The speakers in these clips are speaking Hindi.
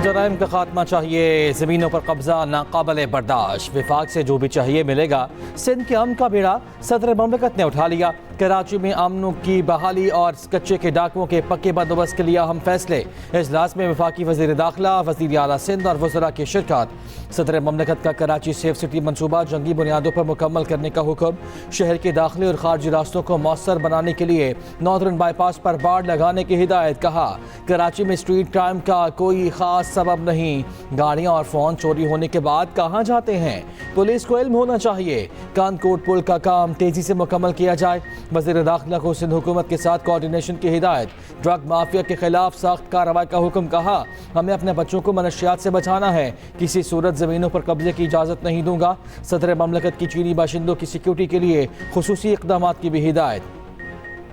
जराइम का खात्मा चाहिए, ज़मीनों पर कब्जा नाकाबिले बर्दाश्त, विफाक से जो भी चाहिए मिलेगा। सिंध के अमन का बेड़ा सदर ममलकत ने उठा लिया। कराची में अमन की बहाली और कच्चे के डाकुओं के पक्के बंदोबस्त के लिए अहम फैसले। इजलास में वफाकी वज़ीर दाखिला, वज़ीर आला सिंध और वज़रा की शिरकत। सदर ममलकत का कराची सेफ सिटी मनसूबा जंगी बुनियादों पर मुकम्मल करने का हुक्म। शहर के दाखिली और खारजी रास्तों को मौसर बनाने के लिए नॉर्दर्न बाईपास पर बाड़ लगाने की हिदायत। कहा, कराची में स्ट्रीट क्राइम का कोई खास सबब नहीं, गाड़ियां और फोन चोरी होने के बाद कहां जाते हैं, पुलिस को इल्म होना चाहिए। कानकोट पुल का काम तेजी से मुकम्मल किया जाए। वज़ीर दाखिला को सिंध हुकूमत के साथ कोऑर्डिनेशन की हिदायत। ड्रग माफिया के खिलाफ सख्त कार्रवाई का हुक्म। कहा, हमें अपने बच्चों को मनशियात से बचाना है, किसी सूरत ज़मीनों पर कब्जे की इजाज़त नहीं दूंगा। सदर ममलकत की चीनी बाशिंदों की सिक्योरिटी के लिए खुसूसी इक़दाम की भी हिदायत।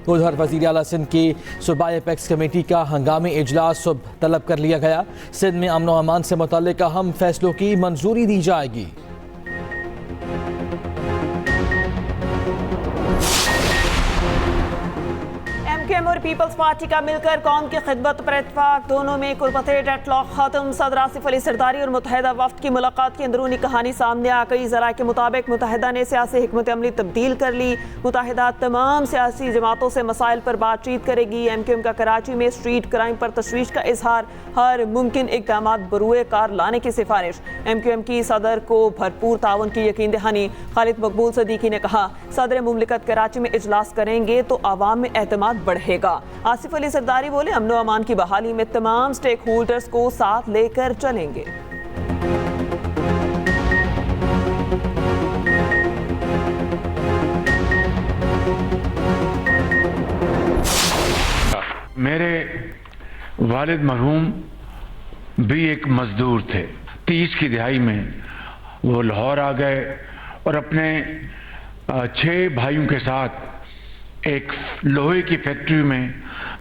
उधर वज़ीर आला सिंध की सूबाई एपेक्स कमेटी का हंगामी इजलास सुबह तलब कर लिया गया। सिंध में अमन व अमान से मुतल्लिक़ अहम फैसलों की मंजूरी दी जाएगी। एमक्यूएम और पीपल्स पार्टी का मिलकर कौम की खिदमत पर इत्तेफाक, दोनों में कुर्बत डेडलॉक खत्म। सदर आसिफ अली सरदारी और मुत्तहिदा वफ्द की मुलाकात की अंदरूनी कहानी सामने आ गई। ज़रा के मुताबिक मुत्तहिदा ने सियासी हिकमत अमली तब्दील कर ली। मुत्तहिदा तमाम सियासी जमातों से मसाइल पर बातचीत करेगी। एमक्यूएम का कराची में स्ट्रीट क्राइम पर तशवीश का इजहार, हर मुमकिन इक़दाम बरूए कार लाने की सिफारिश। एमक्यूएम की सदर को भरपूर ताउन की यकीन दहानी। खालिद मकबूल सदीकी ने कहा, सदर मुमलिकत कराची में इजलास करेंगे तो आवाम में एतमाद बढ़ेगा। आसिफ अली सरदारी बोले, अमन व अमान की बहाली में तमाम स्टेक होल्डर्स को साथ लेकर चलेंगे। मेरे वालिद मरहूम भी एक मजदूर थे। 30 की दिहाई में वो लाहौर आ गए और अपने 6 भाइयों के साथ एक लोहे की फैक्ट्री में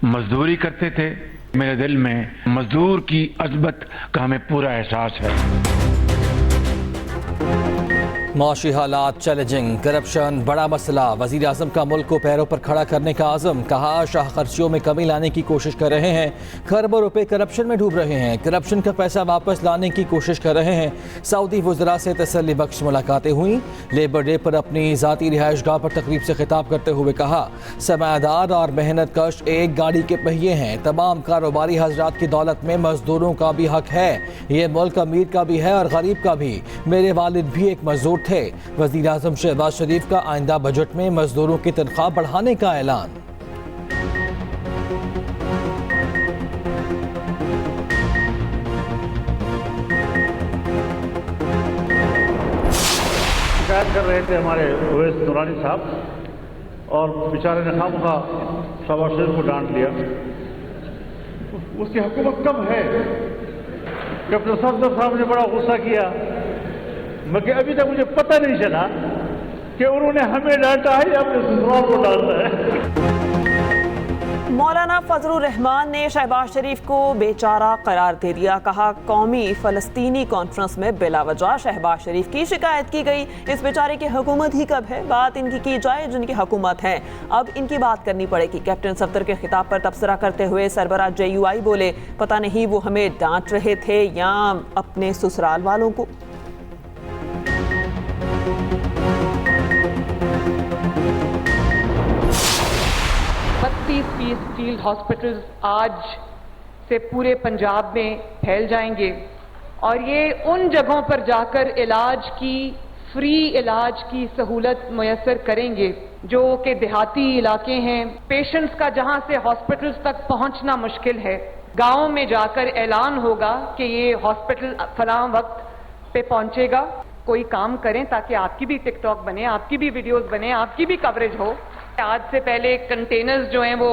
मजदूरी करते थे। मेरे दिल में मजदूर की अज़मत का हमें पूरा एहसास है। माशी हालात चैलेंजिंग, करप्शन बड़ा मसला। वज़ीर आज़म का मुल्क को पैरों पर खड़ा करने का आज़म। कहा, शाह खर्चियों में कमी लाने की कोशिश कर रहे हैं, खरबों रुपए करप्शन में डूब रहे हैं, करप्शन का पैसा वापस लाने की कोशिश कर रहे हैं। सऊदी वज़रा से तसल्ली बख्श मुलाकातें हुई। लेबर डे पर अपनी ज़ाती रिहाइश गाह पर तकरीब से खिताब करते हुए कहा, सरमायादार और मेहनत कश एक गाड़ी के पहिए हैं। तमाम कारोबारी हजरात की दौलत में मजदूरों का भी हक है। ये मुल्क अमीर का भी है और गरीब का भी। मेरे वालिद भी एक मजदूर थे। वज़ीर आज़म शहबाज शरीफ का आइंदा बजट में मजदूरों की तनख्वाह बढ़ाने का ऐलान। शिकायत कर रहे थे हमारे ओवैस नूरानी साहब, और बेचारे ने खामखा शहबाज शरीफ को डांट लिया। उसकी हुकूमत कब है? कैप्टन सफदर साहब ने बड़ा गुस्सा किया, मगर अभी तक मुझे पता नहीं चला कि उन्होंने हमें डांटा है या अपने ससुराल को डांटा है। मौलाना फजलुर रहमान ने शहबाज शरीफ को बेचारा करार दे दिया। कहा, कौमी फ़लस्तीनी कॉन्फ्रेंस में बिलावजह शहबाज शरीफ की शिकायत की गई। इस बेचारे की हुकूमत ही कब है? बात इनकी की जाए जिनकी हुकूमत है, अब इनकी बात करनी पड़ेगी। कैप्टन सफदर के खिताब पर तबसरा करते हुए सरबराह JUI बोले, पता नहीं वो हमें डांट रहे थे या अपने ससुराल वालों को। 32 फील्ड हॉस्पिटल्स आज से पूरे पंजाब में फैल जाएंगे और ये उन जगहों पर जाकर फ्री इलाज की सहूलत मुयस्सर करेंगे जो कि देहाती इलाके हैं। पेशेंट्स का जहां से हॉस्पिटल्स तक पहुंचना मुश्किल है, गाँव में जाकर ऐलान होगा कि ये हॉस्पिटल फलां वक्त पे पहुंचेगा। कोई काम करें ताकि आपकी भी टिकटॉक बने, आपकी भी वीडियोस बने, आपकी भी कवरेज हो। आज से पहले कंटेनर्स जो हैं वो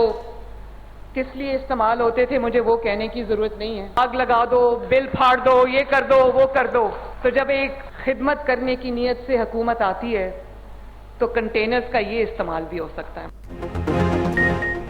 किस लिए इस्तेमाल होते थे, मुझे वो कहने की जरूरत नहीं है। आग लगा दो, बिल फाड़ दो, ये कर दो, वो कर दो। तो जब एक खिदमत करने की नीयत से हुकूमत आती है तो कंटेनर्स का ये इस्तेमाल भी हो सकता है।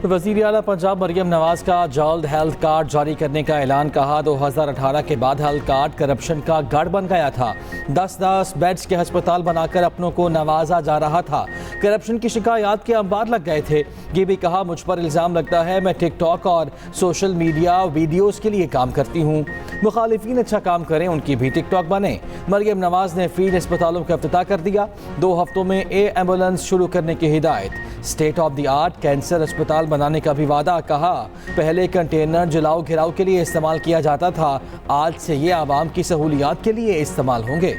वज़ीर आला पंजाब मरियम नवाज का जल्द हेल्थ कार्ड जारी करने का ऐलान। कहा, 2018 के बाद हेल्थ कार्ड करप्शन का गढ़ बन गया था। 10-10 बेड्स के अस्पताल बनाकर अपनों को नवाजा जा रहा था। करप्शन की शिकायत के अंबार लग गए थे। ये भी कहा, मुझ पर इल्ज़ाम लगता है मैं टिकटॉक और सोशल मीडिया वीडियोस के लिए काम करती हूँ। मुखालिफिन अच्छा काम करें, उनकी भी टिकटॉक बने। मरियम नवाज ने फील्ड अस्पतालों का इफ्तिताह कर दिया। 2 हफ्तों में एम्बुलेंस शुरू करने की हिदायत। State of the art cancer अस्पताल बनाने का भी वादा। कहा, पहले कंटेनर जलाओ घिराव के लिए इस्तेमाल किया जाता था, आज से ये आवाम की सहूलियात के लिए इस्तेमाल होंगे।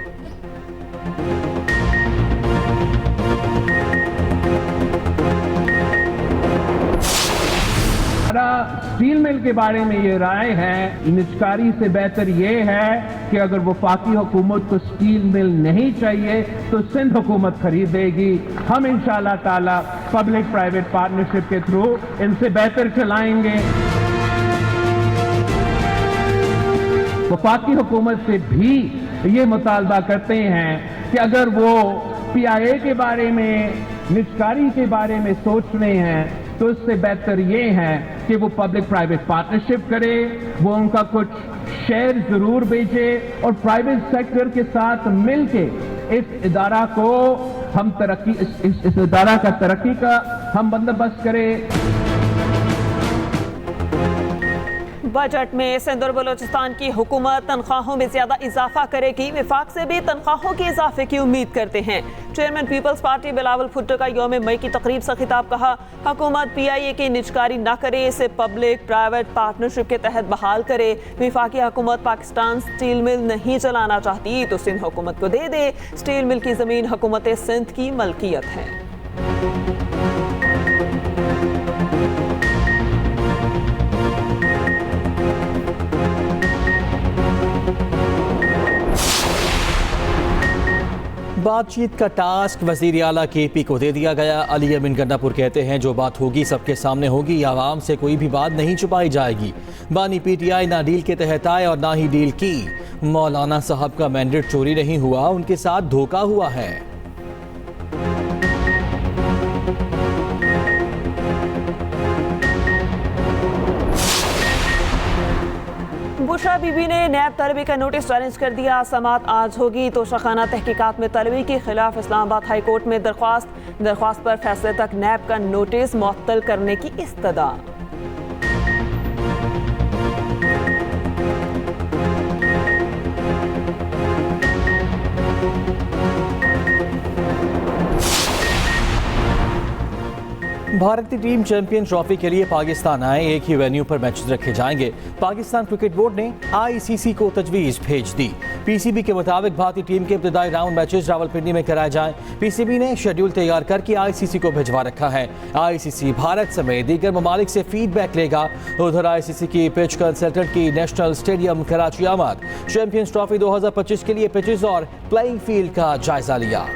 स्टील मिल के बारे में ये राय है, निजकारी से बेहतर ये है कि अगर वफाकी हुकूमत को स्टील मिल नहीं चाहिए तो सिंध हुकूमत खरीदेगी। हम इंशाअल्लाह ताला पब्लिक प्राइवेट पार्टनरशिप के थ्रू इनसे बेहतर चलाएंगे। वफाकी हुकूमत से भी ये मुतालबा करते हैं कि अगर वो PIA के बारे में, निजकारी के बारे में सोच रहे हैं तो इससे बेहतर ये है कि वो पब्लिक प्राइवेट पार्टनरशिप करे, वो उनका कुछ शेयर जरूर बेचे और प्राइवेट सेक्टर के साथ मिलके इस इदारा को हम तरक्की, इस इदारा का तरक्की का हम बंदोबस्त करें। बजट में सिंध और बलोचिस्तान की हुकूमत तनख्वाहों में ज्यादा इजाफा करेगी। विफाक से भी तनख्वाहों के इजाफे की उम्मीद करते हैं। चेयरमैन पीपल्स पार्टी बिलावल भुट्टो का यौम मई की तकरीब से खिताब। कहा, हुकूमत PIA की निजकारी न करे, इसे पब्लिक प्राइवेट पार्टनरशिप के तहत बहाल करे। विफाकी हुकूमत पाकिस्तान स्टील मिल नहीं चलाना चाहती तो सिंध हुकूमत को दे दे। स्टील मिल की जमीन हुकूमत सिंध की मलकियत है। बातचीत का टास्क वज़ीर आला KP को दे दिया गया। अली अमीन गन्नापुर कहते हैं, जो बात होगी सबके सामने होगी, आवाम से कोई भी बात नहीं छुपाई जाएगी। बानी PTI ना डील के तहत आए और ना ही डील की। मौलाना साहब का मैंडेट चोरी नहीं हुआ, उनके साथ धोखा हुआ है। बुशरा बीबी ने नैब तलबी का नोटिस चैलेंज कर दिया। समात आज होगी तो शाखाना तहकीकात में तलबी के खिलाफ इस्लामाबाद हाई कोर्ट में दरख्वास्त पर फैसले तक नैब का नोटिस मुअत्तल करने की इस्तदा। भारतीय टीम चैंपियन ट्रॉफी के लिए पाकिस्तान आए। एक ही वेन्यू पर मैचेस रखे जाएंगे। पाकिस्तान क्रिकेट बोर्ड ने ICC को तजवीज़ भेज दी। PCB के मुताबिक भारतीय टीम के इब्तदाई राउंड मैचेस रावलपिंडी में कराए जाएं। PCB ने शेड्यूल तैयार करके ICC को भिजवा रखा है। ICC भारत समेत दीगर ममालिक से फीडबैक लेगा। उधर ICC की पिच कंसल्टेंट की नेशनल स्टेडियम कराची आमद। चैंपियंस ट्रॉफी 2025 के लिए पिचेस और प्लेइंग फील्ड का जायजा लिया।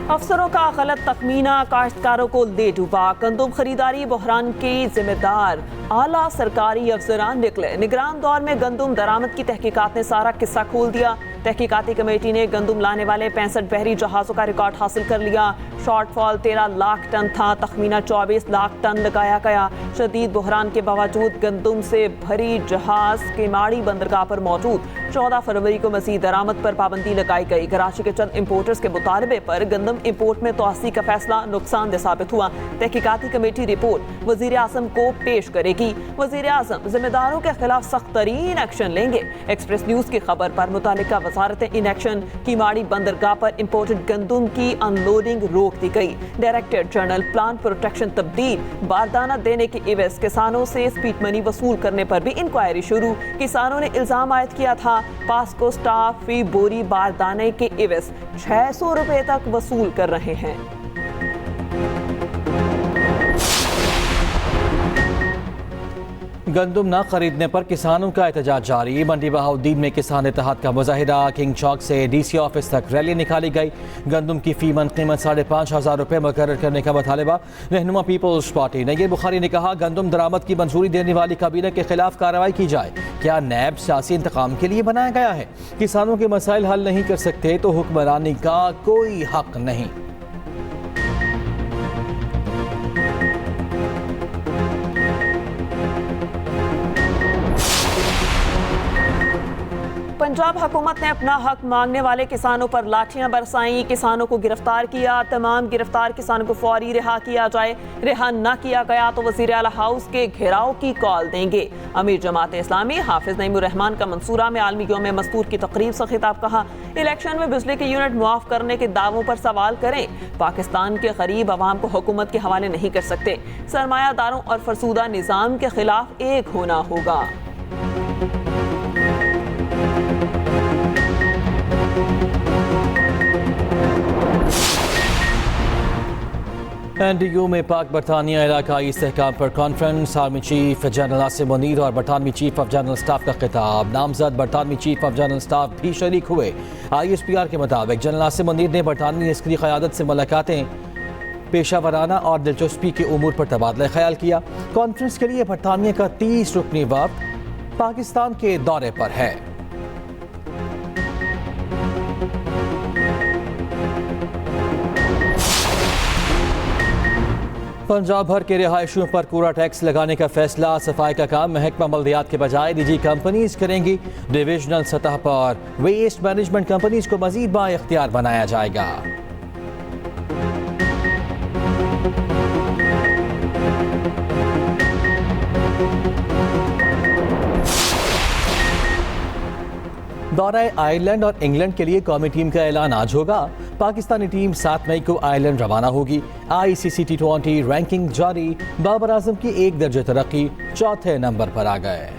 अफसरों का गलत तखमीना काश्तकारों को ले डूबा। गंदम खरीदारी बहरान के जिम्मेदार आला सरकारी अफसरान निकले। निगरान दौर में गंदम दरामद की तहकीकात ने सारा किस्सा खोल दिया। तहकीकाती कमेटी ने गंदम लाने वाले 65 बहरी जहाज़ों का रिकॉर्ड हासिल कर लिया। शॉर्टफॉल 13 लाख टन था, तखमीना 24 लाख टन लगाया गया। शदीद बहरान के बावजूद गंदम से भरी जहाज केमाड़ी बंदरगाह पर मौजूद। 14 फरवरी को मज़ीद दरामद पर पाबंदी लगाई गई। कराची के चंद इम्पोर्टर्स के मुतालबे पर गंदम इम्पोर्ट में तोसी का फैसला नुकसानदेह साबित हुआ। तहकीकाती कमेटी रिपोर्ट वज़ीर आज़म को पेश करेगी। वज़ीर आज़म जिम्मेदारों के खिलाफ सख्त तरीन एक्शन लेंगे। एक्सप्रेस न्यूज़ की खबर पर मुतालिका वजारत इन एक्शन कीमाड़ी बंदरगाह पर इम्पोर्टेड गंदम की अनलोडिंग रोक दी गई। डायरेक्टर जनरल प्लान प्रोटेक्शन तब्दील। बारदाना देने के एवज किसानों से स्पीड मनी वसूल करने पर भी इंक्वायरी शुरू। किसानों ने इल्जाम आयद किया था पास्को स्टाफ फी बोरी बारदाने के एवज 600 रुपए तक वसूल कर रहे हैं। गंदम न खरीदने पर किसानों का एहतजाज जारी। मंडी बहाउद्दीन में किसान इत्तेहाद का मुजाहिरा। किंग चौक से DC ऑफिस तक रैली निकाली गई। गंदम की फी मन कीमत 5,500 रुपये मुकर्रर करने का मुतालबा। रहनुमा पीपल्स पार्टी नईर बुखारी ने कहा, गंदम दरामद की मंजूरी देने वाली काबीना के खिलाफ कार्रवाई की जाए। क्या नैब सियासी इंतकाम के लिए बनाया गया है? किसानों के मसाइल हल नहीं कर सकते तो हुक्मरानी का कोई हक नहीं। पंजाब हुकूमत ने अपना हक मांगने वाले किसानों पर लाठियां बरसाई, किसानों को गिरफ्तार किया। तमाम गिरफ्तार किसानों को फौरी रिहा किया जाए। रिहा न किया गया तो वज़ीर आला हाउस के घेराव की कॉल देंगे। अमीर जमात इस्लामी हाफिज नईमुर रहमान का मंसूरा में आलमी यौम मस्तूर की तकरीब से खिताब। कहा, इलेक्शन में बिजली के यूनिट मुआफ करने के दावों पर सवाल करें। पाकिस्तान के गरीब अवाम को हुकूमत के हवाले नहीं कर सकते। सरमायादारों और फरसूदा निज़ाम के खिलाफ एक होना होगा। NDU में पाक बरतानिया इलाकाई इस्तेहकाम पर conference. Army chief general Asim Munir और बरतानवी चीफ ऑफ जनरल स्टाफ का खिताब। नामजद बरतानवी चीफ ऑफ जनरल स्टाफ भी शरीक हुए। ISPR के मुताबिक जनरल आसिम मुनीर ने बरतानवी अस्करी क़यादत से मुलाकातें, पेशा वराना और दिलचस्पी के उमूर पर तबादला ख्याल किया। कॉन्फ्रेंस के लिए बरतानिया का 30 रुकनी वफ़द पाकिस्तान के दौरे पर है। पंजाब भर के रिहायशियों पर कूड़ा टैक्स लगाने का फैसला। सफाई का काम महकमा बल्दियात के बजाय निजी कंपनीज करेंगी। डिविजनल सतह पर वेस्ट मैनेजमेंट कंपनीज को मजीद बाइख्तियार बनाया जाएगा। दौरा आयरलैंड और इंग्लैंड के लिए कौमी टीम का ऐलान आज होगा। पाकिस्तानी टीम 7 मई को आयरलैंड रवाना होगी। ICC T20 रैंकिंग जारी। बाबर आजम की 1 दर्जे तरक्की, 4थे नंबर पर आ गए।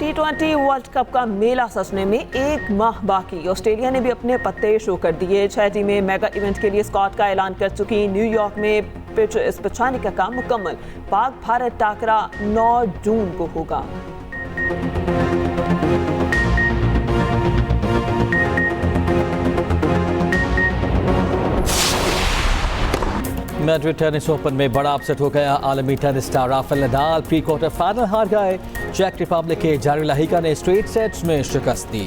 T20 वर्ल्ड कप का मेला सजने में 1 माह बाकी। ऑस्ट्रेलिया ने भी अपने पत्ते शो कर दिए। 6 टीमें मेगा इवेंट के लिए स्क्वाड का ऐलान कर चुकी। न्यूयॉर्क में पिच बिछाने का काम मुकम्मल। पाक भारत टाकरा 9 जून को होगा। मैड्रिड टेनिस ओपन में बड़ा अपसेट हो गया। आलमी tennis star Rafael Nadal pre quarter final हार गए। चेक रिपब्लिक के जारी लाहिका ने स्ट्रेट सेट्स में शिकस्त दी।